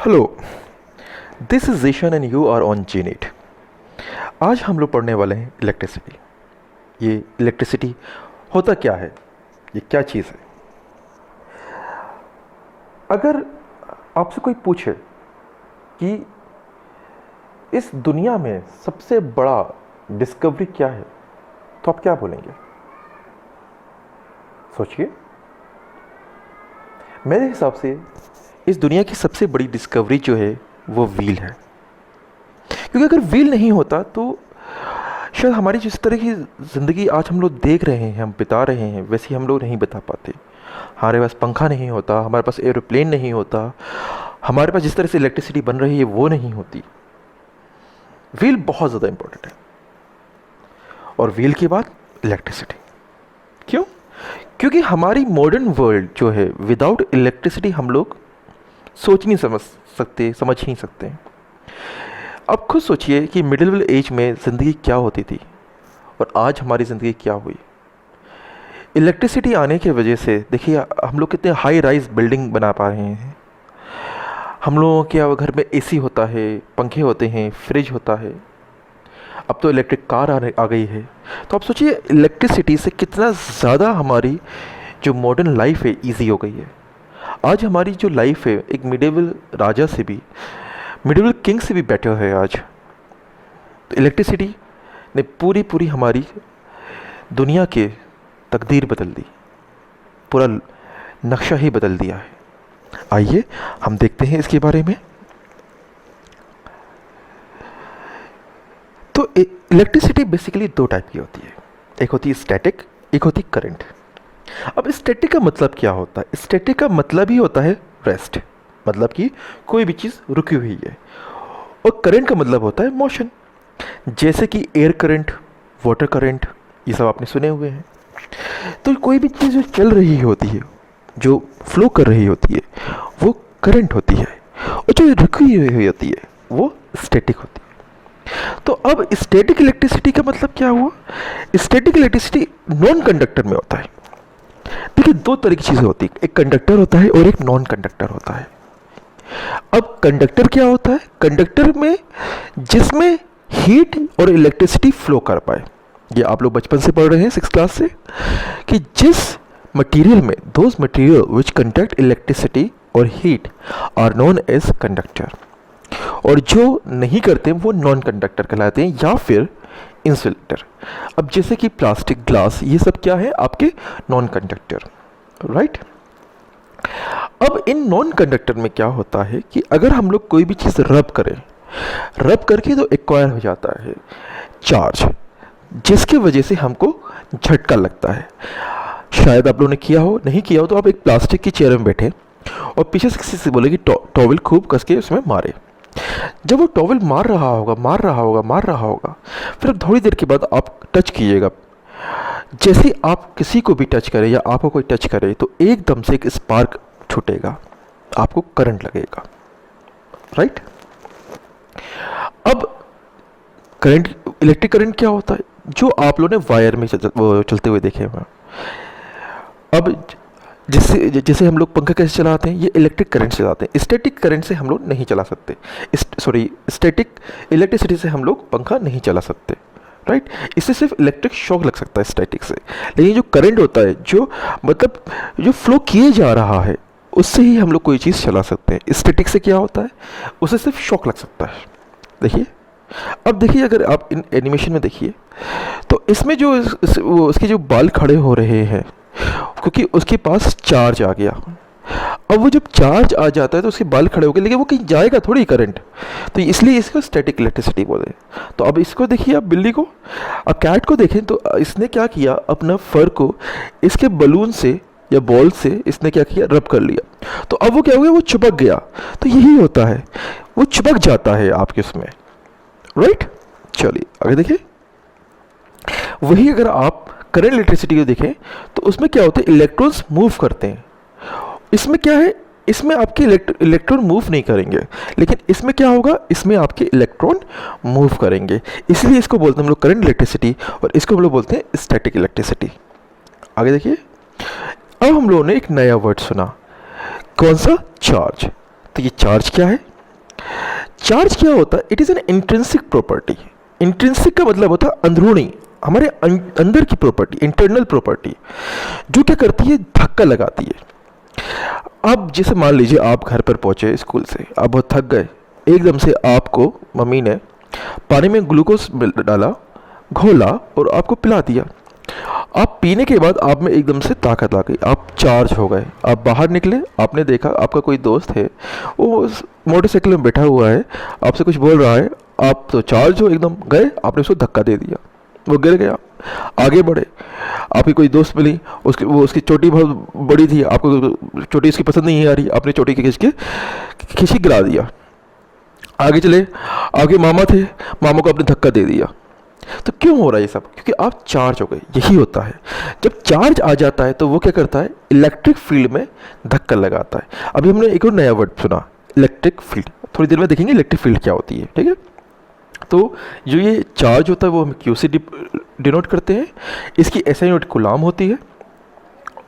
Hello, this is Zeeshan and you are on Zeenet. आज हम लोग पढ़ने वाले हैं इलेक्ट्रिसिटी। ये इलेक्ट्रिसिटी होता क्या है, ये क्या चीज़ है। अगर आपसे कोई पूछे कि इस दुनिया में सबसे बड़ा डिस्कवरी क्या है, तो आप क्या बोलेंगे? सोचिए। मेरे हिसाब से इस दुनिया की सबसे बड़ी डिस्कवरी जो है वो व्हील है। क्योंकि अगर व्हील नहीं होता तो शायद हमारी जिस तरह की ज़िंदगी आज हम लोग देख रहे हैं, हम बिता रहे हैं, वैसे हम लोग नहीं बिता पाते। हमारे पास पंखा नहीं होता, हमारे पास एरोप्लेन नहीं होता, हमारे पास जिस तरह से इलेक्ट्रिसिटी बन रही है वो नहीं होती। व्हील बहुत ज़्यादा इंपॉर्टेंट है, और व्हील के बाद इलेक्ट्रिसिटी। क्यों? क्योंकि हमारी मॉडर्न वर्ल्ड जो है, विदाउट इलेक्ट्रिसिटी हम लोग सोच नहीं समझ सकते, समझ ही नहीं सकते। अब खुद सोचिए कि मिडिल एज में ज़िंदगी क्या होती थी और आज हमारी ज़िंदगी क्या हुई। इलेक्ट्रिसिटी आने की वजह से देखिए हम लोग कितने हाई राइज बिल्डिंग बना पा रहे हैं। हम लोगों के अब घर में एसी होता है, पंखे होते हैं, फ्रिज होता है, अब तो इलेक्ट्रिक कार आ गई है। तो आप सोचिए इलेक्ट्रिसिटी से कितना ज़्यादा हमारी जो मॉडर्न लाइफ है ईजी हो गई है। आज हमारी जो लाइफ है एक मिडिवल राजा से भी, मिडिवल किंग से भी बेटर है आज। तो इलेक्ट्रिसिटी ने पूरी हमारी दुनिया के तकदीर बदल दी, पूरा नक्शा ही बदल दिया है। आइए हम देखते हैं इसके बारे में। तो इलेक्ट्रिसिटी बेसिकली दो टाइप की होती है, एक होती है स्टैटिक, एक होती है करंट। अब स्टैटिक का मतलब क्या होता है? स्टैटिक का मतलब ही होता है रेस्ट, मतलब कि कोई भी चीज़ रुकी हुई है। और करंट का मतलब होता है मोशन, जैसे कि एयर करंट, वाटर करंट, ये सब आपने सुने हुए हैं। तो कोई भी चीज़ जो चल रही होती है, जो फ्लो कर रही होती है, वो करंट होती है, और जो रुकी हुई होती है वो स्टैटिक होती है। तो अब स्टैटिक इलेक्ट्रिसिटी का मतलब क्या हुआ? स्टैटिक इलेक्ट्रिसिटी नॉन कंडक्टर में होता है। देखिए दो तरह की चीज़ें होती है, एक कंडक्टर होता है और एक नॉन कंडक्टर होता है। अब कंडक्टर क्या होता है? कंडक्टर में जिसमें हीट और इलेक्ट्रिसिटी फ्लो कर पाए। ये आप लोग बचपन से पढ़ रहे हैं 6th क्लास से, कि जिस मटेरियल में, those material which conduct electricity और heat are known as conductor, और जो नहीं करते वो नॉन कंडक्टर कहलाते हैं, या फिर इंसुलेटर। अब जैसे कि प्लास्टिक, ग्लास, ये सब क्या है? आपके नॉन कंडक्टर, राइट। अब इन नॉन कंडक्टर में क्या होता है कि अगर हम लोग कोई भी चीज़ रब करें, रब करके तो एक्वायर हो जाता है चार्ज, जिसकी वजह से हमको झटका लगता है। शायद आप लोगों ने किया हो, नहीं किया हो तो आप एक प्लास्टिक की चेयर में बैठे और पीछे से किसी से बोले कि टॉवल खूब कस के उसमें मारे। जब वो टॉवल मार रहा होगा, फिर थोड़ी देर के बाद आप टच कीजिएगा। जैसे आप किसी को भी टच करें या आपको कोई टच करे तो एकदम से एक स्पार्क छूटेगा, आपको करंट लगेगा, राइट। अब करंट, इलेक्ट्रिक करंट क्या होता है? जो आप लोगों ने वायर में चलते हुए देखे हुए। अब जैसे हम लोग पंखा कैसे चलाते हैं, ये इलेक्ट्रिक करंट से चलाते हैं। स्टैटिक करंट से हम लोग नहीं चला सकते, स्टैटिक इलेक्ट्रिसिटी से हम लोग पंखा नहीं चला सकते, राइट। इससे सिर्फ इलेक्ट्रिक शॉक लग सकता है स्टैटिक से। लेकिन जो करंट होता है, जो मतलब जो फ्लो किए जा रहा है, उससे ही हम लोग कोई चीज़ चला सकते हैं। स्टैटिक से क्या होता है? उससे सिर्फ शॉक लग सकता है। देखिए, अब देखिए अगर आप इन एनिमेशन में देखिए तो इसमें जो उसके जो बाल खड़े हो रहे हैं, क्योंकि उसके पास चार्ज आ गया। अब वो जब चार्ज आ जाता है तो उसके बाल खड़े हो गए, लेकिन वो कहीं जाएगा थोड़ी करंट, तो इसलिए इसको स्टैटिक इलेक्ट्रिसिटी बोले। तो अब इसको देखिए, आप बिल्ली को, अब कैट को देखें तो इसने क्या किया, अपना फर को इसके बलून से या बॉल से इसने क्या किया, रब कर लिया। तो अब वो क्या हो गया, वो चिपक गया। तो यही होता है, वो चिपक जाता है आपके उसमें, राइट। चलिए आगे देखिए। वही अगर आप करंट इलेक्ट्रिसिटी को देखें तो उसमें क्या होता है, इलेक्ट्रॉन्स मूव करते हैं। इसमें क्या है, इसमें आपके इलेक्ट्रॉन मूव नहीं करेंगे, लेकिन इसमें क्या होगा, इसमें आपके इलेक्ट्रॉन मूव करेंगे। इसलिए इसको बोलते हैं हम लोग करंट इलेक्ट्रिसिटी, और इसको हम लोग बोलते हैं स्टैटिक इलेक्ट्रिसिटी। आगे देखिए। अब हम लोगों ने एक नया वर्ड सुना, कौन सा? चार्ज। तो ये चार्ज क्या है? चार्ज क्या होता है? It is an intrinsic property. Intrinsic का मतलब होता है अंदरूनी, हमारे अंदर की प्रॉपर्टी, इंटरनल प्रॉपर्टी, जो क्या करती है, धक्का लगाती है। अब जैसे मान लीजिए आप घर पर पहुंचे स्कूल से, आप बहुत थक गए, एकदम से आपको मम्मी ने पानी में ग्लूकोज डाला, घोला और आपको पिला दिया। आप पीने के बाद आप में एकदम से ताकत आ गई, आप चार्ज हो गए। आप बाहर निकले, आपने देखा आपका कोई दोस्त है, वो मोटरसाइकिल में बैठा हुआ है, आपसे कुछ बोल रहा है, आप तो चार्ज हो एकदम, गए आपने उसको धक्का दे दिया, वो गिर गया। आगे बढ़े, आपकी कोई दोस्त मिली, उसकी चोटी बहुत बड़ी थी, आपको चोटी उसकी पसंद नहीं आ रही, आपने चोटी खींच के गिरा दिया। आगे चले, आपके मामा थे, मामा को आपने धक्का दे दिया। तो क्यों हो रहा है ये सब? क्योंकि आप चार्ज हो गए। यही होता है, जब चार्ज आ जाता है तो वो क्या करता है, इलेक्ट्रिक फील्ड में धक्का लगाता है। अभी हमने एक और नया वर्ड सुना, इलेक्ट्रिक फील्ड। थोड़ी देर में देखेंगे इलेक्ट्रिक फील्ड क्या होती है, ठीक है। तो जो ये चार्ज होता है वो हम क्यू से डिनोट करते हैं। इसकी एसआई यूनिट कूलाम होती है।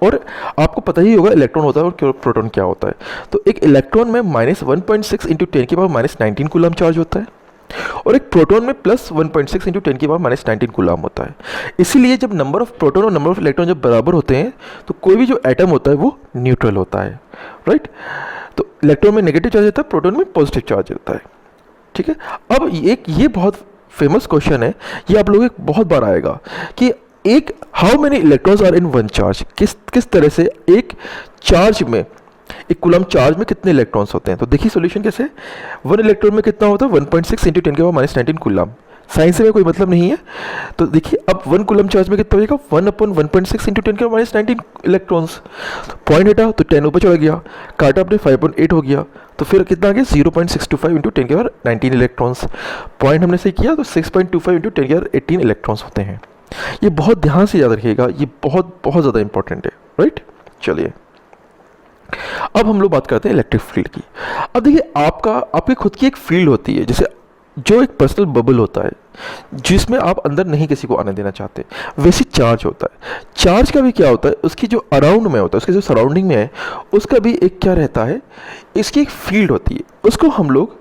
और आपको पता ही होगा इलेक्ट्रॉन होता है और प्रोटॉन क्या होता है। तो एक इलेक्ट्रॉन में -1.6 इंटू 10 की पावर -19 कूलाम चार्ज होता है, और एक प्रोटॉन में +1.6 इंटू 10 की पावर -19 कूलाम होता है। इसीलिए जब नंबर ऑफ प्रोटॉन और नंबर ऑफ इलेक्ट्रॉन जब बराबर होते हैं तो कोई भी जो एटम होता है वो न्यूट्रल होता है, राइट। तो इलेक्ट्रॉन में नेगेटिव चार्ज होता है, प्रोटॉन में पॉजिटिव चार्ज होता है, ठीक है। अब ये बहुत फेमस क्वेश्चन है, ये आप लोगों को बहुत बार आएगा कि एक how many electrons are in one charge, किस तरह से एक चार्ज में, एक कूलम चार्ज में कितने इलेक्ट्रॉन्स होते हैं। तो देखिए सॉल्यूशन कैसे, 1 इलेक्ट्रॉन में कितना होता है, 1.6 इंटू 10 की पावर -19 कूलम। साइंस में कोई मतलब नहीं है। तो देखिए अब 1 कूलम चार्ज में कितना हो जाएगा, 1/1.6 इंटू 10 की पावर -19 इलेक्ट्रॉन्स। पॉइंट हटा तो 10 ऊपर चढ़ गया, काटा अपने 5.8 हो गया, तो फिर कितना आ गया, 0.625 इंटू 10 की पावर 19 इलेक्ट्रॉन्स। पॉइंट हमने सही किया तो 6.25 इंटू 10 की पावर 18 इलेक्ट्रॉन्स होते हैं। ये बहुत ध्यान से याद रखिएगा, ये बहुत बहुत ज़्यादा इंपॉर्टेंट है, राइट। चलिए अब हम लोग बात करते हैं इलेक्ट्रिक फील्ड की। अब देखिए आपकी खुद की एक फील्ड होती है, जैसे जो एक पर्सनल बबल होता है जिसमें आप अंदर नहीं किसी को आने देना चाहते, वैसे चार्ज होता है। चार्ज का भी क्या होता है, उसकी जो अराउंड में होता है, उसके जो सराउंडिंग में है, उसका भी एक क्या रहता है, इसकी एक फील्ड होती है, उसको हम लोग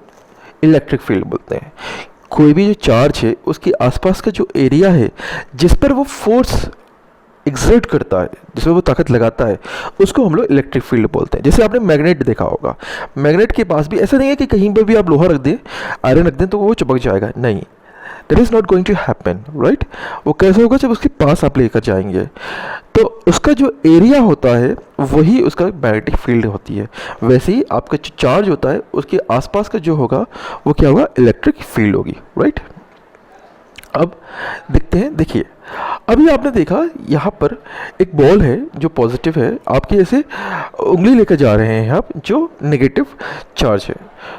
इलेक्ट्रिक फील्ड बोलते हैं। कोई भी जो चार्ज है उसके आसपास का जो एरिया है जिस पर वो फोर्स एग्जर्ट करता है, जिसमें वो ताकत लगाता है, उसको हम लोग इलेक्ट्रिक फील्ड बोलते हैं। जैसे आपने मैग्नेट देखा होगा, मैग्नेट के पास भी ऐसा नहीं है कि कहीं पर भी आप लोहा रख दें, आयरन रख दें तो वो चिपक जाएगा, नहीं, that is not going to happen, right. वो कैसे होगा, जब उसके पास आप लेकर जाएंगे तो उसका जो एरिया होता है वही उसका मैग्नेटिक फील्ड होती है। वैसे ही आपका जो चार्ज होता है उसके आसपास का जो होगा वो क्या होगा, इलेक्ट्रिक फील्ड होगी, राइट। अब देखते हैं, देखिए अभी आपने देखा यहाँ पर एक बॉल है जो पॉजिटिव है, आपके ऐसे उंगली लेकर जा रहे हैं आप, जो नेगेटिव चार्ज है।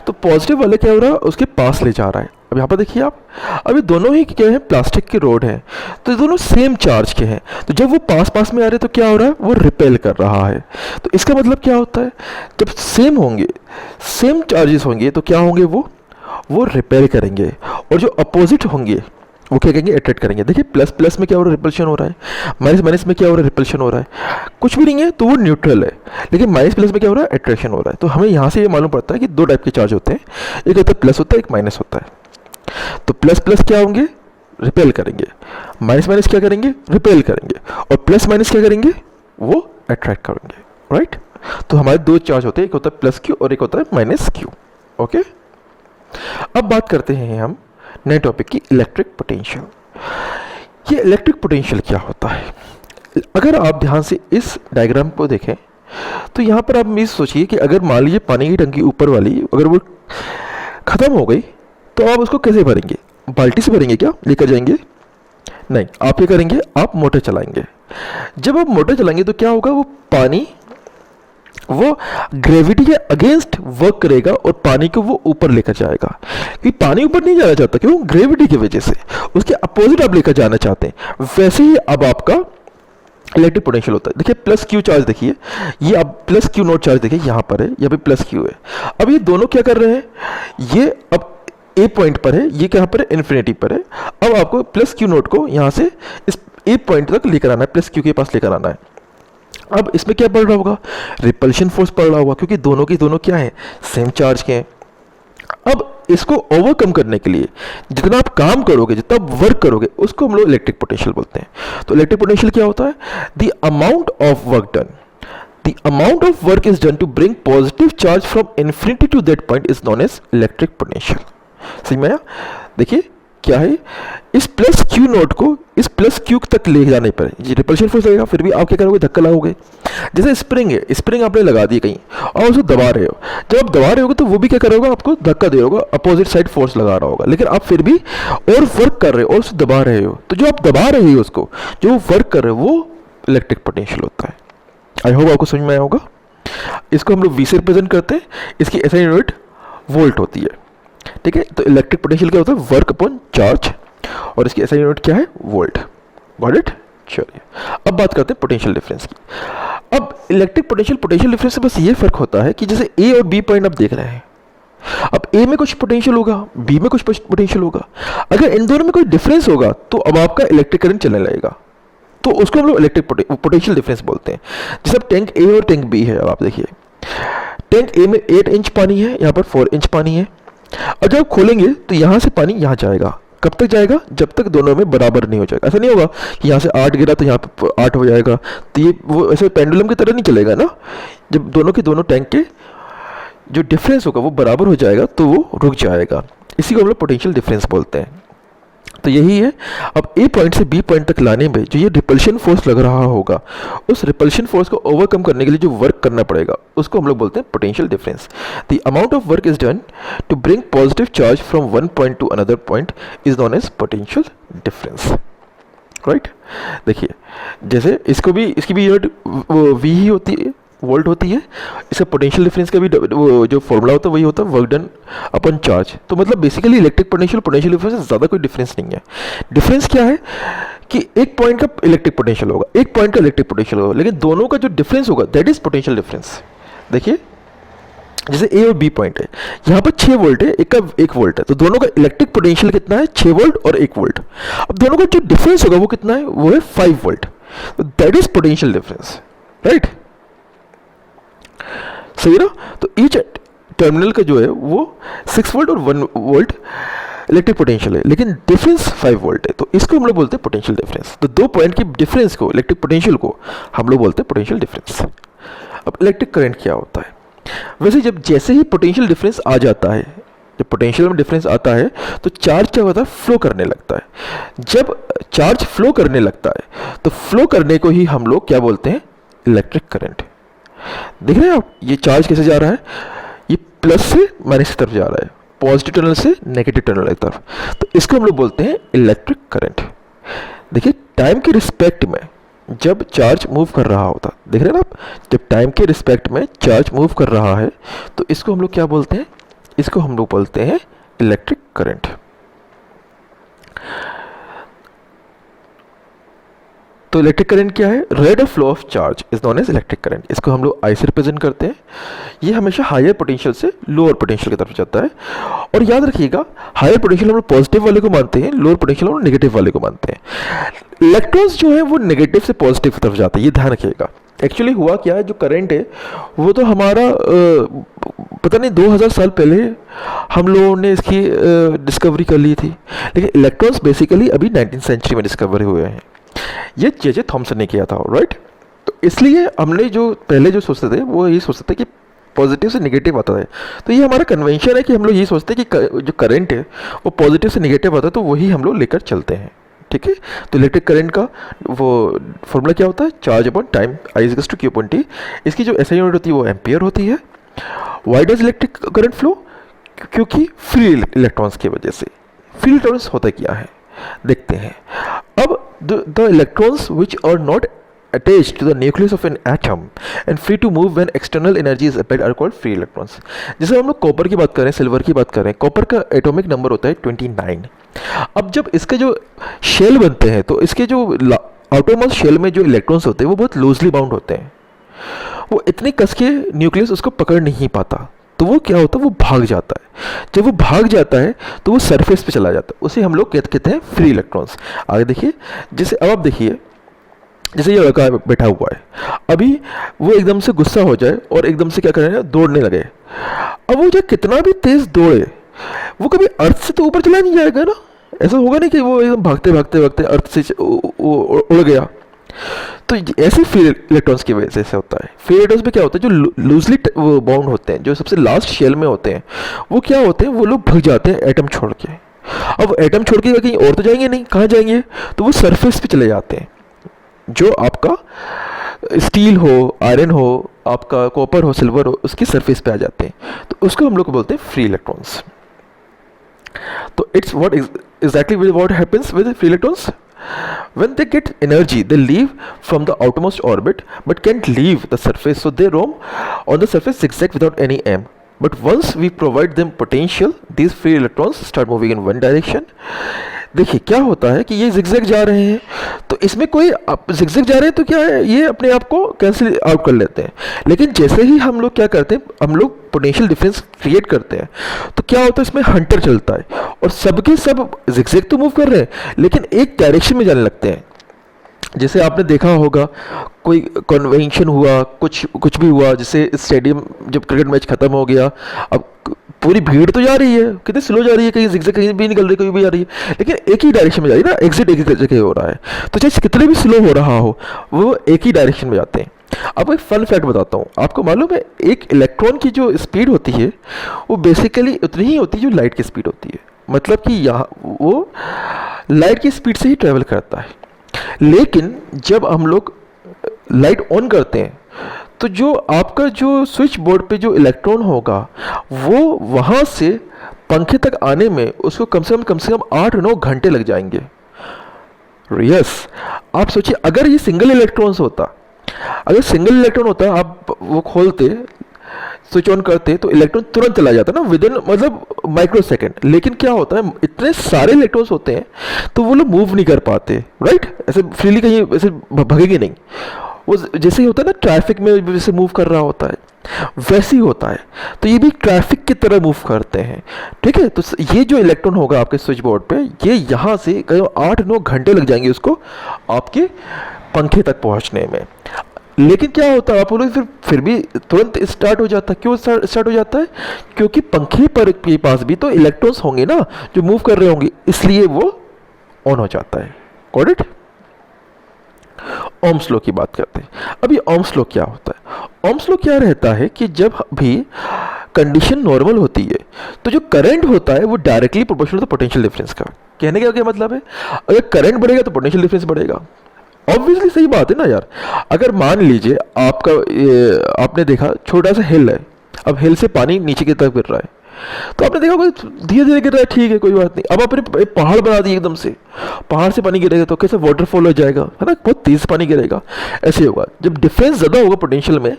तो पॉजिटिव वाले क्या हो रहा है, उसके पास ले जा रहा है। अब यहाँ पर देखिए आप, अभी दोनों ही क्या है, प्लास्टिक के रोड हैं, तो दोनों सेम चार्ज के हैं। तो जब वो पास पास में आ रहे हैं तो क्या हो रहा है, वो रिपेल कर रहा है। तो इसका मतलब क्या होता है, जब सेम होंगे, सेम चार्जेस होंगे तो क्या होंगे, वो रिपेल करेंगे, और जो अपोजिट होंगे वो क्या करेंगे, अट्रैक्ट करेंगे। देखिए प्लस प्लस में क्या हो रहा है, रिपल्शन हो रहा है, माइनस माइनस में क्या हो रहा है, रिपल्शन हो रहा है। कुछ भी नहीं है तो वो न्यूट्रल है, लेकिन माइनस प्लस में क्या हो रहा है, अट्रैक्शन हो रहा है। तो हमें यहाँ से ये मालूम पड़ता है कि दो टाइप के चार्ज होते हैं, एक होता है प्लस होता है, एक माइनस होता है। तो प्लस प्लस क्या होंगे, रिपेल करेंगे, माइनस माइनस क्या करेंगे, रिपेल करेंगे, और प्लस माइनस क्या करेंगे, वो अट्रैक्ट करेंगे, राइट। तो हमारे दो चार्ज होते हैं, एक होता है प्लस क्यू और एक होता है माइनस क्यू, ओके। अब बात करते हैं हम नए टॉपिक की, इलेक्ट्रिक पोटेंशियल। ये इलेक्ट्रिक पोटेंशियल क्या होता है, अगर आप ध्यान से इस डायग्राम को देखें तो यहाँ पर आप ये सोचिए कि अगर मान लीजिए पानी की टंकी ऊपर वाली अगर वो ख़त्म हो गई तो आप उसको कैसे भरेंगे, बाल्टी से भरेंगे क्या, लेकर जाएंगे, नहीं, आप क्या करेंगे, आप मोटर चलाएंगे। जब आप मोटर चलाएंगे तो क्या होगा, वो पानी वो ग्रेविटी के अगेंस्ट वर्क करेगा और पानी को वो ऊपर लेकर जाएगा। कि पानी ऊपर नहीं जाना चाहता, क्यों, ग्रेविटी की वजह से, उसके अपोजिट आप लेकर जाना चाहते हैं। वैसे ही अब आपका इलेक्ट्रिक पोटेंशियल होता है। देखिए प्लस क्यू चार्ज, देखिए ये अब प्लस क्यू नोट चार्ज देखिए यहाँ पर है, यहाँ पे प्लस क्यू है। अब ये दोनों क्या कर रहे हैं, ये अब ए पॉइंट पर है, ये कहाँ पर है, इन्फिनिटी पर है। अब आपको प्लस क्यू नोट को यहाँ से इस ए पॉइंट तक लेकर आना है, प्लस क्यू के पास लेकर आना है। अब इसमें क्या पड़ रहा होगा, रिपल्शन फोर्स पड़ रहा होगा, क्योंकि दोनों की दोनों क्या है, सेम चार्ज के हैं। अब इसको ओवरकम करने के लिए जितना आप काम करोगे, जितना आप वर्क करोगे, उसको हम लोग इलेक्ट्रिक पोटेंशियल बोलते हैं। तो इलेक्ट्रिक पोटेंशियल क्या होता है? The amount of work done, the amount of work is done to bring positive charge from infinity to that point is known as electric potential। समझ में आया? देखिए क्या है, इस प्लस क्यू नोट को इस प्लस क्यू तक ले जाने पर ये रिपल्शन फोर्स लगेगा, फिर भी आप क्या करोगे? धक्का लगाओगे। जैसे स्प्रिंग है, स्प्रिंग आपने लगा दी कहीं और उसको दबा रहे हो, जब आप दबा रहे होगे तो वो भी क्या करोगे? आपको धक्का दे होगा, अपोजिट साइड फोर्स लगा रहा होगा, लेकिन आप फिर भी और वर्क कर रहे हो और उसको दबा रहे हो। तो जो आप दबा रहे हो उसको, जो वर्क कर रहे हो, वो इलेक्ट्रिक पोटेंशियल होता है। आई होप आपको समझ में आया होगा। इसको हम लोग वी से रिप्रेजेंट करते हैं, इसकी एसआई यूनिट वोल्ट होती है, ठीक है। तो इलेक्ट्रिक पोटेंशियल क्या होता है? वर्क अपॉन चार्ज, और इसकी एसआई यूनिट क्या है? वोल्ट। Got it? चलिए अब बात करते हैं पोटेंशियल डिफरेंस की। अब इलेक्ट्रिक पोटेंशियल डिफरेंस से बस ये फर्क होता है कि जैसे ए और बी पॉइंट आप देख रहे हैं, अब ए में कुछ पोटेंशियल होगा, बी में कुछ पोटेंशियल होगा। अगर इन दोनों में कोई डिफरेंस होगा तो अब आपका इलेक्ट्रिक करंट चलने लगेगा, तो उसको हम लोग इलेक्ट्रिक पोटेंशियल डिफरेंस बोलते हैं। जैसे अब टैंक ए और टैंक बी है, अब आप देखिए टैंक ए में 8 इंच पानी है, यहाँ पर 4 इंच पानी है, और जब खोलेंगे तो यहाँ से पानी यहाँ जाएगा। कब तक जाएगा? जब तक दोनों में बराबर नहीं हो जाएगा। ऐसा नहीं होगा कि यहाँ से 8 गिरा तो यहाँ पे 8 हो जाएगा, तो ये वो ऐसे पेंडुलम की तरह नहीं चलेगा ना। जब दोनों के दोनों टैंक के जो डिफरेंस होगा वो बराबर हो जाएगा तो वो रुक जाएगा, इसी को हम लोग पोटेंशियल डिफरेंस बोलते हैं। तो यही है। अब ए पॉइंट से बी पॉइंट तक लाने में जो ये रिपल्शन फोर्स लग रहा होगा, उस रिपल्शन फोर्स को ओवरकम करने के लिए जो वर्क करना पड़ेगा, उसको हम लोग बोलते हैं potential difference. The amount of work is done to bring positive charge from one point to another point is known as potential difference. Right? देखिए जैसे इसकी भी यूनिट वी ही होती है, वोल्ट होती है। इसका पोटेंशियल डिफरेंस का भी वो जो फॉर्मूला होता है वही होता है, वर्क डन अपन चार्ज। तो मतलब बेसिकली इलेक्ट्रिक पोटेंशियल डिफरेंस से ज़्यादा कोई डिफरेंस नहीं है। डिफरेंस क्या है कि एक पॉइंट का इलेक्ट्रिक पोटेंशियल होगा, एक पॉइंट का इलेक्ट्रिक पोटेंशियल होगा, लेकिन दोनों का जो डिफरेंस होगा दैट इज पोटेंशियल डिफरेंस। देखिए जैसे ए और बी पॉइंट है, यहाँ पर 6 वोल्ट है, एक का 1 वोल्ट है, तो दोनों का इलेक्ट्रिक पोटेंशियल कितना है? 6 वोल्ट और 1 वोल्ट। अब दोनों का जो डिफरेंस होगा वो कितना है? वो है 5 वोल्ट। तो that is potential difference. Right? सही ना? तो ईच टर्मिनल का जो है वो 6 वोल्ट और 1 वोल्ट इलेक्ट्रिक पोटेंशियल है, लेकिन डिफरेंस 5 वोल्ट है, तो इसको हम लोग बोलते हैं पोटेंशियल डिफरेंस। तो दो पॉइंट की डिफरेंस को, इलेक्ट्रिक पोटेंशियल को हम लोग बोलते हैं पोटेंशियल डिफरेंस। अब इलेक्ट्रिक करंट क्या होता है? वैसे जैसे ही पोटेंशियल डिफरेंस आ जाता है, जब पोटेंशियल में डिफरेंस आता है तो चार्ज क्या होता है? फ्लो करने लगता है। जब चार्ज फ्लो करने लगता है तो फ्लो करने को ही हम लोग क्या बोलते हैं? Electric current. देख रहे हैं आप ये चार्ज कैसे जा रहा है? ये प्लस से माइनस की तरफ जा रहा है, पॉजिटिव टर्मिनल से नेगेटिव टर्मिनल की तरफ, तो इसको हम लोग बोलते हैं इलेक्ट्रिक करंट। देखिए टाइम के रिस्पेक्ट में जब चार्ज मूव कर रहा होता, देख रहे हैं ना आप, जब टाइम के रिस्पेक्ट में चार्ज मूव कर रहा है तो इसको हम लोग क्या बोलते हैं? इसको हम लोग बोलते हैं इलेक्ट्रिक करंट। तो इलेक्ट्रिक करंट क्या है? Rate of flow of charge is known as electric current. इसको हम लोग आई से रिप्रेजेंट करते हैं। ये हमेशा हायर पोटेंशियल से लोअर पोटेंशियल की तरफ जाता है। और याद रखिएगा हायर पोटेंशियल हम लोग पॉजिटिव वाले को मानते हैं, लोअर पोटेंशियल हम लोग नेगेटिव वाले को मानते हैं। इलेक्ट्रॉन्स जो है वो नेगेटिव से पॉजिटिव की तरफ जाते हैं, ये ध्यान रखिएगा। एक्चुअली हुआ क्या है, जो करंट है वो तो हमारा पता नहीं 2000 साल पहले हम लोगों ने इसकी डिस्कवरी कर ली थी, लेकिन इलेक्ट्रॉन्स बेसिकली अभी 19th सेंचुरी में डिस्कवर हुए हैं। ये जे थॉमसन ने किया था। राइट? तो इसलिए हमने जो पहले जो सोचते थे वो यही सोचते थे कि पॉजिटिव से नेगेटिव आता है। तो ये हमारा कन्वेंशन है कि हम लोग यही सोचते हैं कि जो करंट है वो पॉजिटिव से नेगेटिव आता है, तो वही हम लोग लेकर चलते हैं। ठीक है? तो इलेक्ट्रिक करंट का वो फॉर्मूला क्या होता है? Charge upon time, I is to Q upon T. इसकी जो एसआई यूनिट होती है वो एम्पियर होती है। Why does electric current flow? क्योंकि फ्री इलेक्ट्रॉन्स की वजह से। फ्री इलेक्ट्रॉन्स होता क्या है देखते हैं। अब the electrons which are not attached to the nucleus of an atom and free to move when external energy is applied are called free electrons। जैसे हम लोग कॉपर की बात कर रहे हैं, सिल्वर की बात कर रहे हैं, कॉपर का एटॉमिक नंबर होता है 29। अब जब इसके जो शेल बनते हैं तो इसके जो आउटरमोस्ट शेल में जो इलेक्ट्रॉन्स होते हैं वो बहुत लूजली बाउंड होते हैं, वो इतने कस के न्यूक्लियस उसको पकड़ नहीं पाता, तो वो क्या होता है? वो भाग जाता है। जब वो भाग जाता है तो वो सरफेस पे चला जाता है, उसे हम लोग कहते हैं फ्री इलेक्ट्रॉन्स। आगे देखिए, जैसे अब आप देखिए, जैसे ये लड़का बैठा हुआ है, अभी वो एकदम से गुस्सा हो जाए और एकदम से क्या करें? दौड़ने लगे। अब वो जो कितना भी तेज दौड़े वो कभी अर्थ से तो ऊपर चला नहीं जाएगा ना। ऐसा होगा नहीं कि वो एकदम भागते भागते भागते अर्थ से उड़ गया। तो ऐसे फ्री इलेक्ट्रॉन्स की वजह से होता है। फ्री इलेक्ट्रॉन्स में क्या होता है, जो लूजली बाउंड होते हैं, जो सबसे लास्ट शेल में होते हैं, वो क्या होते हैं, वो लोग भग जाते हैं एटम छोड़ के। अब एटम छोड़ के कहीं और तो जाएंगे नहीं, कहाँ जाएंगे, तो वो सरफेस पे चले जाते हैं। जो आपका स्टील हो, आयरन हो, आपका कॉपर हो, सिल्वर हो, उसकी सरफेस पे आ जाते हैं। तो उसको हम लोग बोलते हैं फ्री इलेक्ट्रॉन्स। तो it's what exactly what happens with free electrons. When they get energy, they leave from the outermost orbit but can't leave the surface, so they roam on the surface zigzag without any aim. But once we provide them potential, these free electrons start moving in one direction. देखिए क्या होता है कि ये zigzag जा रहे हैं, तो इसमें कोई जिगजैग जा रहे हैं तो क्या है, ये अपने आप को कैंसिल आउट कर लेते हैं। लेकिन जैसे ही हम लोग क्या करते हैं, हम लोग पोटेंशियल डिफरेंस क्रिएट करते हैं, तो क्या होता है, इसमें हंटर चलता है और सबके सब जिगजैग तो मूव कर रहे हैं लेकिन एक डायरेक्शन में जाने लगते हैं। जैसे आपने देखा होगा कोई कन्वेंशन हुआ, कुछ भी हुआ, जैसे स्टेडियम जब क्रिकेट मैच खत्म हो गया, अब पूरी भीड़ तो जा रही है, कितनी स्लो जा रही है, कहीं जिगजैग कहीं भी निकल रही, कहीं भी जा रही है, लेकिन एक ही डायरेक्शन में जा रही है ना, एग्जिट एक ही जगह हो रहा है। तो चाहे कितने भी स्लो हो रहा हो, वो एक ही डायरेक्शन में जाते हैं। अब एक फन फैक्ट बताता हूँ आपको। मालूम है एक इलेक्ट्रॉन की जो स्पीड होती है वो बेसिकली उतनी ही होती है जो लाइट की स्पीड होती है। मतलब कि यहाँ वो लाइट की स्पीड से ही ट्रेवल करता है। लेकिन जब हम लोग लाइट ऑन करते हैं तो जो आपका जो स्विच बोर्ड पे जो इलेक्ट्रॉन होगा वो वहाँ से पंखे तक आने में उसको कम से कम 8-9 घंटे लग जाएंगे। यस, आप सोचिए अगर ये सिंगल इलेक्ट्रॉन्स होता, अगर सिंगल इलेक्ट्रॉन होता, आप वो खोलते, स्विच ऑन करते तो इलेक्ट्रॉन तुरंत चला जाता ना, विद इन मतलब माइक्रो सेकेंड। लेकिन क्या होता है, इतने सारे इलेक्ट्रॉन्स होते हैं तो वो लोग मूव नहीं कर पाते, राइट, ऐसे फ्रीली कहीं ऐसे भगेंगे नहीं। वो जैसे ही होता है ना ट्रैफिक में जैसे मूव कर रहा होता है, वैसे ही होता है। तो ये भी ट्रैफिक की तरह मूव करते हैं, ठीक है। तो ये जो इलेक्ट्रॉन होगा आपके स्विच बोर्ड पे, ये यहाँ से कहीं 8-9 घंटे लग जाएंगे उसको आपके पंखे तक पहुँचने में। लेकिन क्या होता है, आप बोलोगे फिर भी तुरंत स्टार्ट हो जाता है। क्यों स्टार्ट हो जाता है, क्योंकि पंखे पर के पास भी तो इलेक्ट्रॉन्स होंगे ना जो मूव कर रहे होंगे, इसलिए वो ऑन हो जाता है। Got it. ओम्स लॉ की बात करते हैं। अभी ओम्स लॉ क्या होता है, ओम्स लॉ क्या रहता है कि जब भी कंडीशन नॉर्मल होती है तो जो करंट होता है वो directly proportional to potential difference का। कहने का क्या मतलब है, अगर करंट बढ़ेगा तो पोटेंशियल डिफरेंस बढ़ेगा। ऑब्वियसली सही बात है ना यार। अगर मान लीजिए आपका आपने देखा छोटा सा हिल है, अब हिल से पानी नीचे की तरफ गिर रहा है, तो आपने देखा धीरे धीरे गिर रहा है, ठीक है कोई बात नहीं। अब आपने पहाड़ बना दिए एकदम से, पहाड़ से पानी गिरेगा तो कैसे वाटरफॉल हो जाएगा, है ना, बहुत तेज पानी गिरेगा। ऐसे होगा जब डिफरेंस ज़्यादा होगा पोटेंशियल में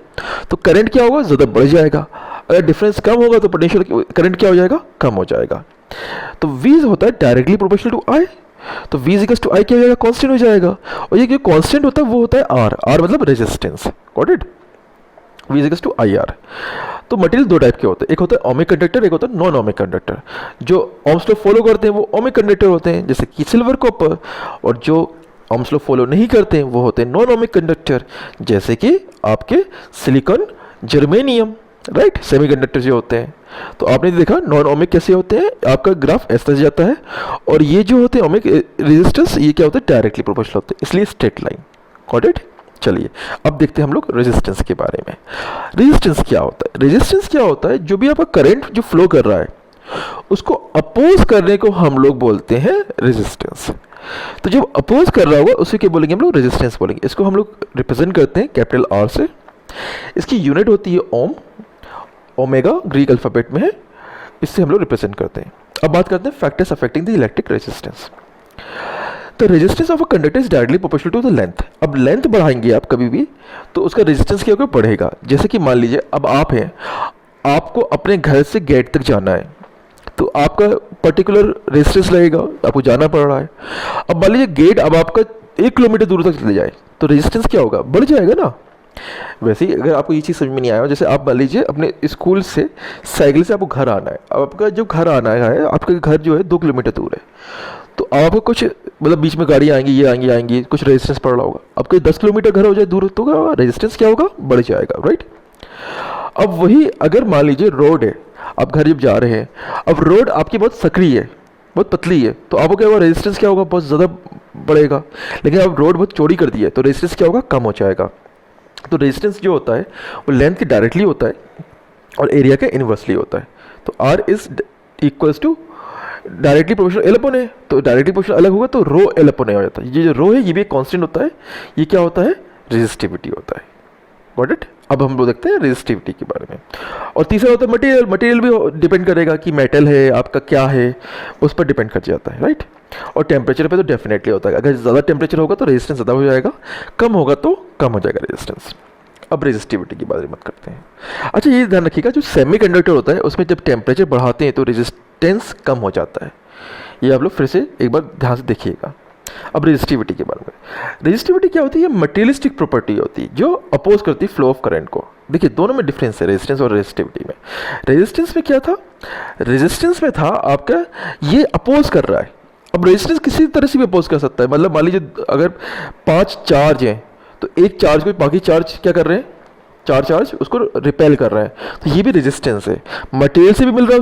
तो करंट क्या होगा, ज़्यादा बढ़ जाएगा। अगर डिफरेंस कम होगा तो पोटेंशियल करंट क्या हो जाएगा, कम हो जाएगा। तो V होता है डायरेक्टली प्रोपोर्शनल टू I, तो V इक्वल्स टू I क्या हो जाएगा, कांस्टेंट हो जाएगा। और ये जो कांस्टेंट होता है वो होता है R मतलब resistance. Got it. V equals to IR। तो मटेरियल दो टाइप के होते हैं, एक होता है ओमिक कंडक्टर, एक होता है नॉन ओमिक कंडक्टर। जो ओम्स लॉ फॉलो करते हैं वो ओमिक कंडक्टर होते हैं, जैसे कि सिल्वर, कॉपर। और जो ओम्स लॉ फॉलो नहीं करते हैं वो होते हैं नॉन ओमिक कंडक्टर, जैसे कि आपके सिलिकॉन, जर्मेनियम, राइट, सेमीकंडक्टर जो होते हैं। तो आपने देखा नॉन ओमिक कैसे होते हैं, आपका ग्राफ ऐसा जाता है। और ये जो होते हैं ओमिक रेजिस्टेंस, ये क्या होता है, डायरेक्टली प्रोपोर्शनल होते हैं, इसलिए स्ट्रेट लाइन। Got it. चलिए अब देखते हैं हम लोग रेजिस्टेंस के बारे में। रेजिस्टेंस क्या होता है, रेजिस्टेंस क्या होता है, जो भी आपका करंट जो फ्लो कर रहा है उसको अपोज करने को हम लोग बोलते हैं रेजिस्टेंस। तो जब अपोज कर रहा होगा उसे क्या बोलेंगे हम लोग, रेजिस्टेंस बोलेंगे। इसको हम लोग रिप्रेजेंट करते हैं कैपिटल R से। इसकी यूनिट होती है ओम, ओमेगा ग्रीक अल्फाबेट में है, इससे हम लोग रिप्रेजेंट करते हैं। अब बात करते हैं factors affecting the electric resistance. The resistance of a conductor is directly proportional to the length. अब लेंथ बढ़ाएंगे आप कभी भी तो उसका रेजिस्टेंस क्या होगा, बढ़ेगा। जैसे कि मान लीजिए अब आप हैं, आपको अपने घर से गेट तक जाना है, तो आपका पर्टिकुलर रेजिस्टेंस लगेगा, आपको जाना पड़ रहा है। अब मान लीजिए गेट अब आपका 1 किलोमीटर दूर तक चले जाए तो रेजिस्टेंस क्या होगा, बढ़ जाएगा ना। वैसे ही अगर आपको ये चीज़ समझ में नहीं आया, जैसे आप मान लीजिए अपने स्कूल से साइकिल से आपको घर आना है। अब आपका जो घर आना है, आपका घर जो है 2 किलोमीटर दूर है, तो आपको कुछ मतलब बीच में गाड़ी आएंगी, ये आएंगी, कुछ रेजिस्टेंस पड़ रहा होगा। अब कोई 10 किलोमीटर घर हो जाए दूर तो रेजिस्टेंस क्या होगा, बढ़ जाएगा, राइट। अब वही अगर मान लीजिए रोड है, आप घर जब जा रहे हैं, अब रोड आपकी बहुत सकरी है, बहुत पतली है, तो आपको क्या होगा, रेजिस्टेंस क्या होगा, बहुत ज़्यादा बढ़ेगा। लेकिन अब रोड बहुत चौड़ी कर दी है तो रेजिस्टेंस क्या होगा, कम हो जाएगा। तो रेजिस्टेंस जो होता है वो लेंथ के डायरेक्टली होता है और एरिया के इन्वर्सली होता है। तो R is equals to directly proportional L upon है, तो डायरेक्टली प्रोपोर्शनल अलग होगा तो रो एल अपन हो जाता है। ये जो रो है ये भी एक कांस्टेंट होता है, ये क्या होता है, रेजिस्टिविटी होता है। Got it. अब हम लोग देखते हैं रेजिस्टिविटी के बारे में। और तीसरा होता है मटेरियल। मटेरियल भी डिपेंड करेगा कि मेटल है आपका क्या है, उस पर डिपेंड कर जाता है, राइट। और टेम्परेचर पे तो डेफिनेटली होता है, अगर ज़्यादा टेम्परेचर होगा तो रेजिस्टेंस ज़्यादा हो जाएगा, कम होगा तो कम हो जाएगा रेजिस्टेंस। अब रेजिस्टिविटी की बारे में बात करते हैं। अच्छा ये ध्यान रखिएगा, जो सेमीकंडक्टर होता है उसमें जब टेम्परेचर बढ़ाते हैं तो रेजिस्टेंस कम हो जाता है। ये आप लोग फिर से एक बार ध्यान से देखिएगा। अब रेजिस्टिविटी के बारे में। रेजिस्टिविटी क्या होती है, मटेरियलिस्टिक प्रॉपर्टी होती है जो अपोज करती है फ्लो ऑफ करंट को। देखिए दोनों में डिफरेंस है, रेजिस्टेंस और रेजिस्टिविटी में। रेजिस्टेंस में क्या था, रेजिस्टेंस में था आपका ये अपोज कर रहा है। अब रेजिस्टेंस किसी तरह से भी अपोज कर सकता है, मतलब मान लीजिए अगर 5 चार्ज हैं तो एक चार्ज को बाकी चार्ज क्या कर रहे हैं, 4 चार्ज उसको रिपेल कर रहे हैं, तो ये भी रेजिस्टेंस है। मटेरियल से भी मिल रहा है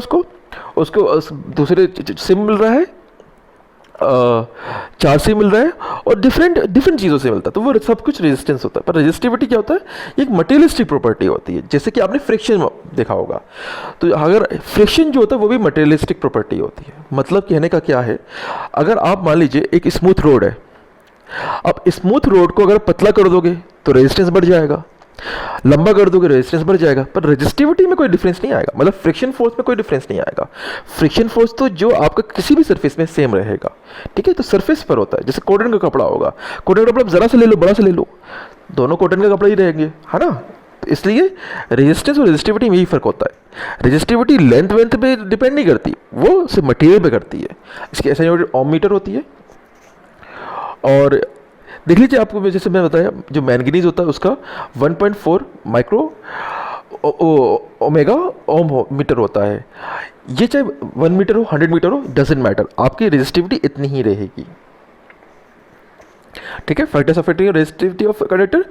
उसको दूसरे से मिल रहा है, चार्ज से मिल रहा है, और डिफरेंट चीज़ों से मिलता है, तो वो सब कुछ रेजिस्टेंस होता है। पर रेजिस्टिविटी क्या होता है, ये एक मटेरियलिस्टिक प्रॉपर्टी होती है, जैसे कि आपने फ्रिक्शन देखा होगा। तो अगर फ्रिक्शन जो होता है वो भी मटेरियलिस्टिक प्रॉपर्टी होती है। मतलब कहने का क्या है, अगर आप मान लीजिए एक स्मूथ रोड है, अब स्मूथ रोड को अगर पतला कर दोगे तो रेजिस्टेंस बढ़ जाएगा, लंबा कर दोगे रेजिस्टेंस बढ़ जाएगा, पर रेजिस्टिविटी में कोई डिफरेंस नहीं आएगा, मतलब फ्रिक्शन फोर्स में कोई डिफरेंस नहीं आएगा। फ्रिक्शन फोर्स तो जो आपका किसी भी सरफेस में सेम रहेगा, ठीक है। तो सरफेस पर होता है, जैसे कॉटन का कपड़ा होगा, कॉटन का कपड़ा जरा से ले लो बड़ा से ले लो, दोनों कॉटन का कपड़ा ही रहेंगे, है ना। तो इसलिए रेजिस्टेंस और रेजिस्टिविटी में यही फर्क होता है। रेजिस्टिविटी लेंथ वेंथ पे डिपेंड नहीं करती, वो सिर्फ मटेरियल पे करती है। इसकी ऐसा ओम मीटर होती है। और देख लीजिए, आपको जैसे मैं बताया, जो मैंगनीज होता है उसका 1.4 माइक्रो ओमेगा ओम मीटर होता है। ये चाहे 1 मीटर हो 100 मीटर हो, डजेंट मैटर, आपकी रेजिस्टिविटी इतनी ही रहेगी, ठीक है। Factors of resistivity of conductor,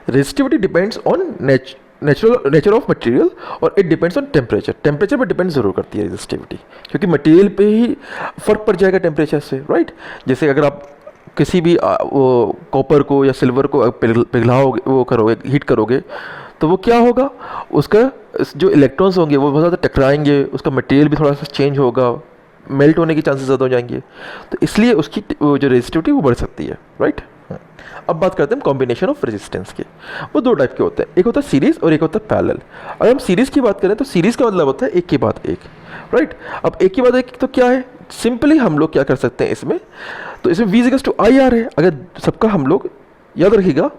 resistivity depends on nature of material और it depends on temperature. Temperature पर डिपेंड जरूर करती है रेजिस्टिविटी, क्योंकि मटेरियल पे ही फर्क पड़ जाएगा टेम्परेचर से, राइट। जैसे अगर आप किसी भी वो कॉपर को या सिल्वर को पिघलाओगे, वो करोगे, हीट करोगे, तो वो क्या होगा, उसका जो इलेक्ट्रॉन्स होंगे वो बहुत ज़्यादा टकराएंगे, उसका मटेरियल भी थोड़ा सा चेंज होगा, मेल्ट होने के चांसेस ज़्यादा हो जाएंगे, तो इसलिए उसकी जो रेजिस्टिविटी वो बढ़ सकती है, राइट। अब बात करते हैं कॉम्बिनेशन ऑफ रेजिस्टेंस के। वो दो टाइप के होते हैं, एक होता है सीरीज और एक होता है पैरेलल। अगर हम सीरीज की बात करें तो सीरीज का मतलब होता है एक के बाद एक, राइट। अब एक के बाद एक तो क्या है, सिंपली हम लोग क्या कर सकते हैं इसमें, तो इसमें V equals to I R है। अगर सबका हम लोग याद रखिएगा,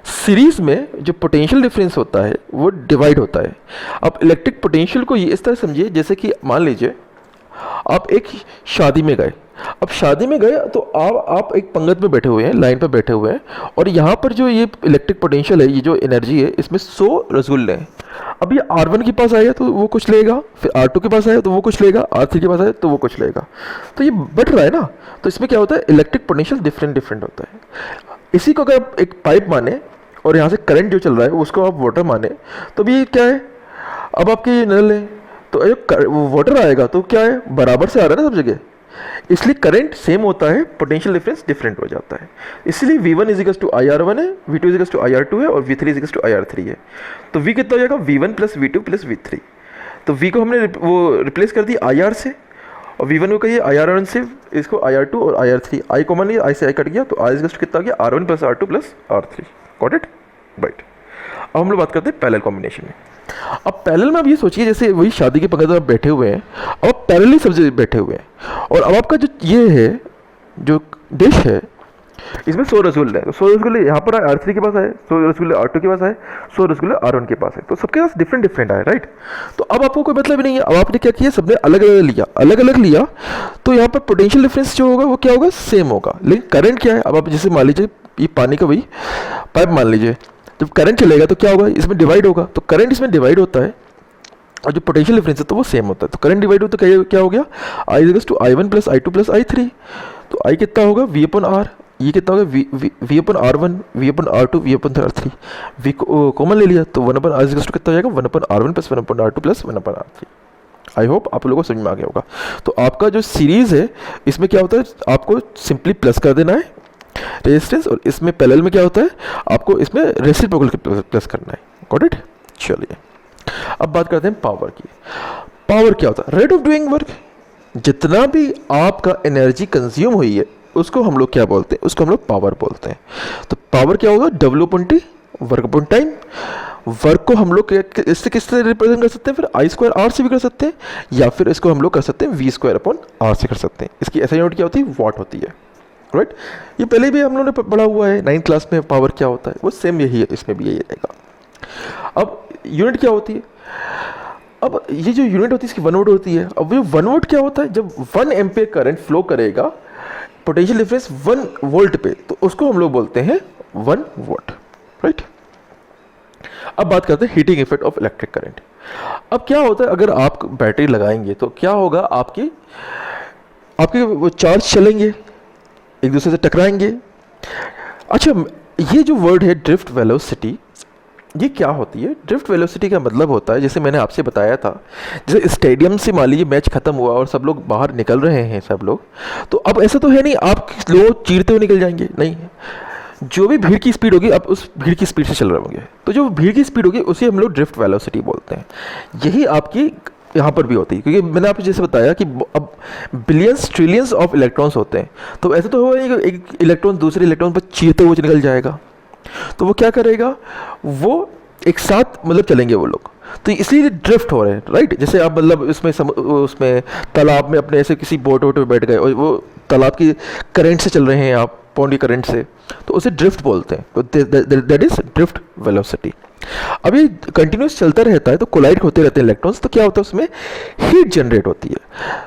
सीरीज में जो पोटेंशियल डिफरेंस होता है वो डिवाइड होता है। अब इलेक्ट्रिक पोटेंशियल को ये इस तरह समझिए, जैसे कि मान लीजिए आप एक शादी में गए, अब शादी में गए तो आप एक पंगत में बैठे हुए हैं, लाइन पर बैठे हुए हैं, और यहाँ पर जो ये इलेक्ट्रिक पोटेंशियल है, ये जो एनर्जी है, इसमें 100 रसगुल्ले हैं। अब ये R1 के पास आया तो वो कुछ लेगा, फिर R2 के पास आया तो वो कुछ लेगा, R3 के पास आया तो वो कुछ लेगा, तो ये बढ़ रहा है ना। तो इसमें क्या होता है, इलेक्ट्रिक पोटेंशियल डिफरेंट होता है। इसी को अगर आप एक पाइप माने और यहाँ से करंट जो चल रहा है उसको आप वाटर माने, तो भी क्या है, अब आपके नल है तो जो वाटर आएगा तो क्या है, बराबर से आ रहा है ना सब जगह, इसलिए करंट सेम होता है, पोटेंशियल डिफरेंस डिफरेंट हो जाता है। इसलिए V1 is equals to IR1 है, V2 is equals to IR2 है, और V3 is equals to IR3 है। तो V कितना हो जाएगा, V1 plus V2 plus V3। तो V को हमने वो रिप्लेस कर दिया IR से, और V1 को कहिए IR1 से, इसको IR2 और IR3, I कॉमन लिया, I से I कट गया, तो I इज इक्वल्स टू कितना आ गया, R1 plus R2 plus R3। Got it, right. अब हम लोग बात करते हैं पैरेलल कॉम्बिनेशन में। अब पैरेलल में आप ये सोचिए, जैसे वही शादी के पंगत में आप बैठे हुए हैं, अब पैरेलली सब जगह बैठे हुए हैं, और अब आपका जो ये है, जो डिश है, इसमें 100 रसगुल्ले हैं। तो 100 रसगुल्ले यहाँ पर आए, R3 के पास आए, 100 रसगुल्ले R2 के पास आए, 100 रसगुल्ले R1 के पास है, तो सबके पास डिफरेंट आए, राइट। तो अब आपको कोई मतलब ही नहीं है, अब आपने क्या किया, सबने अलग अलग लिया, तो यहाँ पर पोटेंशियल डिफरेंस जो होगा वो क्या होगा, सेम होगा। लेकिन करंट क्या है, अब आप जैसे मान लीजिए ये पानी का वही पाइप मान लीजिए, जब करंट चलेगा तो क्या होगा, इसमें डिवाइड होगा, तो करंट इसमें डिवाइड होता है, और जो पोटेंशियल डिफरेंस है तो वो सेम होता है। तो करंट डिवाइड हो तो क्या हो गया, I is equals to I1 plus I2 plus I3। तो I कितना होगा, V अपन R, ये कितना होगा, V अपन R1, V अपन R2, V अपन R3। V को कॉमन ले लिया तो 1 अपन R इज इक्वल्स टू कितना हो जाएगा, 1 अपन R1 plus 1 upon R2 plus 1 upon R3। I hope आप लोगों को समझ में आ गया होगा। तो आपका जो सीरीज़ है इसमें क्या होता है, आपको सिंपली प्लस कर देना है रेजिस्टेंस, और इसमें पैरेलल में क्या होता है, आपको इसमें रेसिप्रोकल प्लस करना है। Got it. चलिए अब बात करते हैं पावर की। पावर क्या होता है, रेट ऑफ डूइंग वर्क। जितना भी आपका एनर्जी कंज्यूम हुई है उसको हम लोग क्या बोलते हैं, उसको हम लोग पावर बोलते हैं। तो पावर क्या होगा, W/T work upon time. Work को हम लोग इससे किस तरह रिप्रेजेंट कर सकते हैं, फिर I²R से भी कर सकते हैं, या फिर इसको हम लोग कर सकते हैं V²/R से कर सकते हैं। इसकी ऐसा यूनिट क्या होती है, वॉट होती है। राइट, ये पहले भी हम लोगों ने पढ़ा हुआ है 9th क्लास में, पावर क्या होता है, वो सेम यही है, इसमें भी यही रहेगा। अब यूनिट क्या होती है, अब ये जो यूनिट होती है इसकी 1 वोल्ट होती है। अब ये 1 वोल्ट क्या होता है, जब 1 एम्पियर करंट फ्लो करेगा पोटेंशियल डिफरेंस 1 वोल्ट पे, तो उसको हम लोग बोलते हैं 1 वोल्ट। राइट, अब बात करते हैं heating effect of electric current. अब क्या होता है, अगर आप बैटरी लगाएंगे तो क्या होगा, आपके आपके वो चार्ज चलेंगे, एक दूसरे से टकराएंगे। अच्छा, ये जो वर्ड है ड्रिफ्ट वेलोसिटी, ये क्या होती है? ड्रिफ्ट वेलोसिटी का मतलब होता है, जैसे मैंने आपसे बताया था, जैसे स्टेडियम से मान लीजिए मैच खत्म हुआ और सब लोग बाहर निकल रहे हैं सब लोग, तो अब ऐसा तो है नहीं आप लोग चीरते हुए निकल जाएंगे, नहीं। जो भी भीड़ की स्पीड होगी आप उस भीड़ की स्पीड से चल रहे होंगे, तो जो भीड़ की स्पीड होगी उसे हम लोग ड्रिफ्ट वेलोसिटी बोलते हैं। यही आपकी यहाँ पर भी होती है, क्योंकि मैंने आपको जैसे बताया कि अब बिलियंस ट्रिलियंस ऑफ इलेक्ट्रॉन्स होते हैं, तो ऐसा तो होगा नहीं कि एक इलेक्ट्रॉन दूसरे इलेक्ट्रॉन पर चीरते हुए निकल जाएगा। तो वो क्या करेगा, वो एक साथ मतलब चलेंगे वो लोग, तो इसलिए ड्रिफ्ट हो रहे हैं। राइट, जैसे आप मतलब उसमें तालाब में अपने ऐसे किसी बोट वोट में बैठ गए और वो तालाब की करंट से चल रहे हैं आप, पौंड की करंट से, तो उसे ड्रिफ्ट बोलते हैं। तो दैट इज ड्रिफ्ट वेलोसिटी। अब ये कंटिन्यूस चलता रहता है तो कोलाइड होते रहते हैं इलेक्ट्रॉन्स, तो क्या होता है उसमें हीट जनरेट होती है।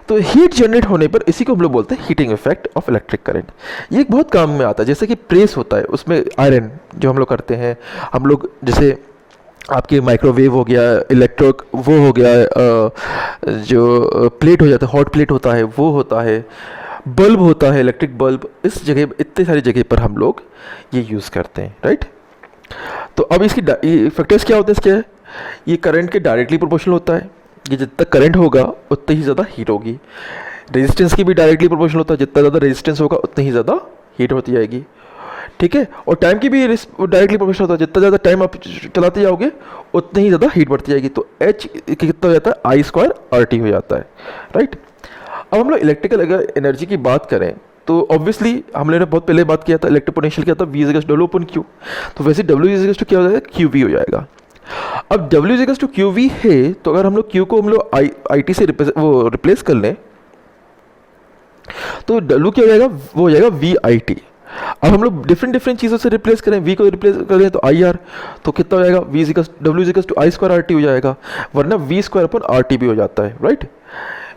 तो हीट जनरेट होने पर इसी को हम लोग बोलते हैं heating effect of electric current. ये एक बहुत काम में आता है, जैसे कि प्रेस होता है, उसमें आयरन जो हम लोग करते हैं, हम लोग जैसे आपके माइक्रोवेव हो गया, इलेक्ट्रिक वो हो गया, जो प्लेट हो जाता है, हॉट प्लेट होता है, वो होता है, बल्ब होता है, इलेक्ट्रिक बल्ब, इस जगह इतने सारी जगह पर हम लोग ये यूज़ करते हैं। राइट, तो अब इसकी फैक्टर्स क्या होते हैं इसके, ये करंट के डायरेक्टली प्रोपोर्शनल होता है, ये जितना करंट होगा उतनी ही ज़्यादा हीट होगी। रेजिस्टेंस की भी डायरेक्टली प्रोपोर्शनल होता है, जितना ज़्यादा रेजिस्टेंस होगा उतनी ही ज़्यादा हीट होती जाएगी। ठीक है, और टाइम की भी डायरेक्टली प्रोपोर्शनल होता है, जितना ज़्यादा टाइम आप चलाते जाओगे उतनी ही ज़्यादा हीट बढ़ती जाएगी। तो H कितना हो जाता है, I²RT हो जाता है। राइट, अब हम लोग इलेक्ट्रिकल अगर एनर्जी की बात करें तो ऑब्वियसली हमने बहुत पहले बात किया था, इलेक्ट्रिक पोटेंशियल क्या था, V=W/Q। तो वैसे W क्या हो जाएगा, QV हो जाएगा। अब W=QV है, तो अगर हम लोग Q को हम लोग IT से रिप्लेस कर लें तो W क्या हो जाएगा, वो हो जाएगा VIT। अब हम लोग डिफरेंट चीज़ों से रिप्लेस करें, V को रिप्लेस करें तो IR, तो कितना हो जाएगा, W=I²RT हो जाएगा, वरना V²/RT भी हो जाता है। राइट,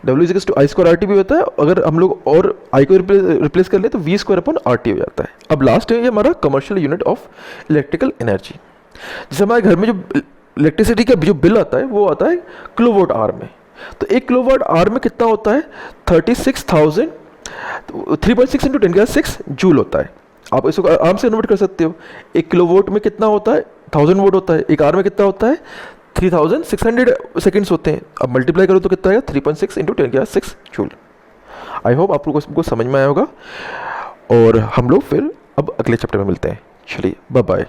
W=I²RT भी होता है, अगर हम लोग और I को रिप्लेस कर ले तो V²/RT हो जाता है। अब लास्ट है ये हमारा commercial unit of electrical energy. जैसे हमारे घर में जो इलेक्ट्रिसिटी का जो बिल आता है वो आता है किलोवाट आवर में, तो 1 किलोवाट आवर में कितना होता है, 3.6 इंटू 10⁶ जूल होता है। आप इसको आराम से नोट कर सकते हो, 1 किलोवाट में कितना होता है, 1000 वोट होता है, एक आवर में कितना होता है, 3600 सेकेंड्स होते हैं। अब मल्टीप्लाई करो तो कितना आएगा, 3.6 इंटू 10⁶ जूल। आई होप आप लोगों को समझ में आया होगा, और हम लोग फिर अब अगले चैप्टर में मिलते हैं। चलिए, बाय बाय।